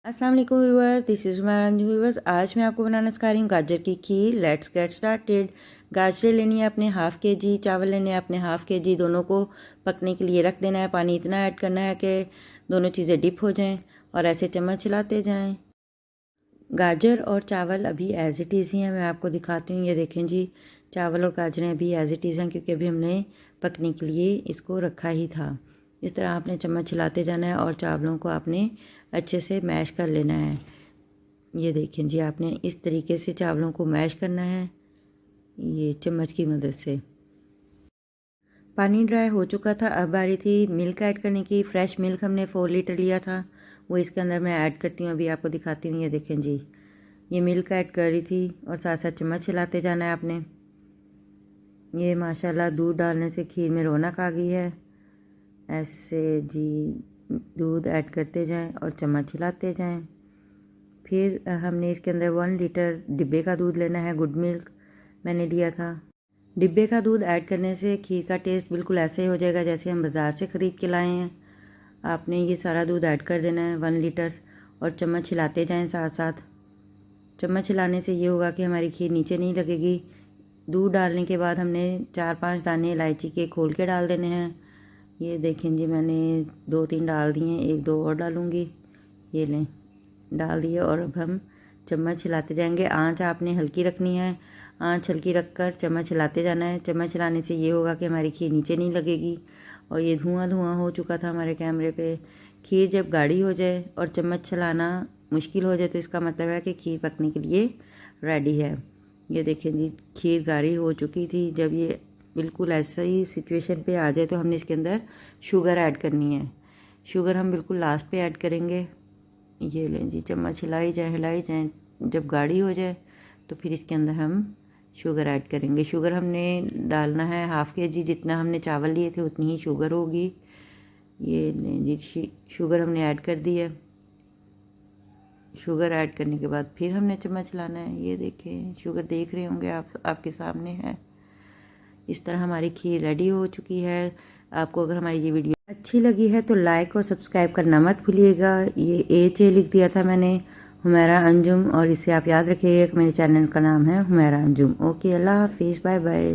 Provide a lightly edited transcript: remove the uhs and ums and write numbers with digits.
अस्सलाम वालेकुम viewers, this is हमारा व्यूअर्स। आज मैं आपको बनाना सिखा रही हूँ गाजर की खीर। Let's get started. गाजरें लेनी है अपने हाफ़ के जी, चावल लेने हैं अपने हाफ़ के जी। दोनों को पकने के लिए रख देना है। पानी इतना ऐड करना है कि दोनों चीज़ें डिप हो जाएं और ऐसे चम्मच चलाते जाएं। गाजर और चावल अभी एज़ इट इज़ ही हैं, मैं आपको दिखाती हूँ। ये देखें जी, चावल और गाजरें अभी एज़ इट इज़ हैं क्योंकि अभी हमने पकने के लिए इसको रखा ही था। इस तरह आपने चम्मच चलाते जाना है और चावलों को आपने अच्छे से मैश कर लेना है। ये देखें जी, आपने इस तरीके से चावलों को मैश करना है ये चम्मच की मदद से। पानी ड्राई हो चुका था, अब बारी थी मिल्क ऐड करने की। फ्रेश मिल्क हमने 4 लीटर लिया था, वो इसके अंदर मैं ऐड करती हूँ। अभी आपको दिखाती हूँ। ये देखें जी, ये मिल्क ऐड कर रही थी और साथ साथ चम्मच चलाते जाना है आपने। ये माशाल्लाह दूध डालने से खीर में रौनक आ गई है। ऐसे जी दूध ऐड करते जाएं और चम्मच चलाते जाएं। फिर हमने इसके अंदर 1 लीटर डिब्बे का दूध लेना है। गुड मिल्क मैंने लिया था। डिब्बे का दूध ऐड करने से खीर का टेस्ट बिल्कुल ऐसे ही हो जाएगा जैसे हम बाज़ार से ख़रीद के लाए हैं। आपने ये सारा दूध ऐड कर देना है 1 लीटर और चम्मच हिलाते जाएं साथ साथ। चम्मच हिलाने से ये होगा कि हमारी खीर नीचे नहीं लगेगी। दूध डालने के बाद हमने 4-5 दाने इलायची के खोल के डाल देने हैं। ये देखें जी, मैंने 2-3 डाल दिए हैं, 1-2 और डालूँगी। ये लें, डाल दिए और अब हम चम्मच हिलाते जाएंगे। आंच आपने हल्की रखनी है, आंच हल्की रखकर चम्मच हिलाते जाना है। चम्मच हिलाने से ये होगा कि हमारी खीर नीचे नहीं लगेगी। और ये धुआं धुआं हो चुका था हमारे कैमरे पे। खीर जब गाढ़ी हो जाए और चम्मच चलाना मुश्किल हो जाए तो इसका मतलब है कि खीर पकने के लिए रेडी है। ये देखें जी, खीर गाढ़ी हो चुकी थी। जब ये बिल्कुल ऐसा ही सिचुएशन पे आ जाए तो हमने इसके अंदर शुगर ऐड करनी है। शुगर हम बिल्कुल लास्ट पे ऐड करेंगे। ये लें जी, चम्मच हिलाई जाए। जब गाढ़ी हो जाए तो फिर इसके अंदर हम शुगर ऐड करेंगे। शुगर हमने डालना है हाफ़ के जी, जितना हमने चावल लिए थे उतनी ही शुगर होगी। ये लें जी, शुगर हमने ऐड कर दी है। शुगर ऐड करने के बाद फिर हमने चम्मच लाना है। ये देखें, शुगर देख रहे होंगे आप, आपके सामने है। इस तरह हमारी खीर रेडी हो चुकी है। आपको अगर हमारी ये वीडियो अच्छी लगी है तो लाइक और सब्सक्राइब करना मत भूलिएगा। ये HA लिख दिया था मैंने, हुमैरा अंजुम, और इसे आप याद रखिएगा कि मेरे चैनल का नाम है हुमैरा अंजुम। ओके, अल्लाह हाफिज़, बाय बाय।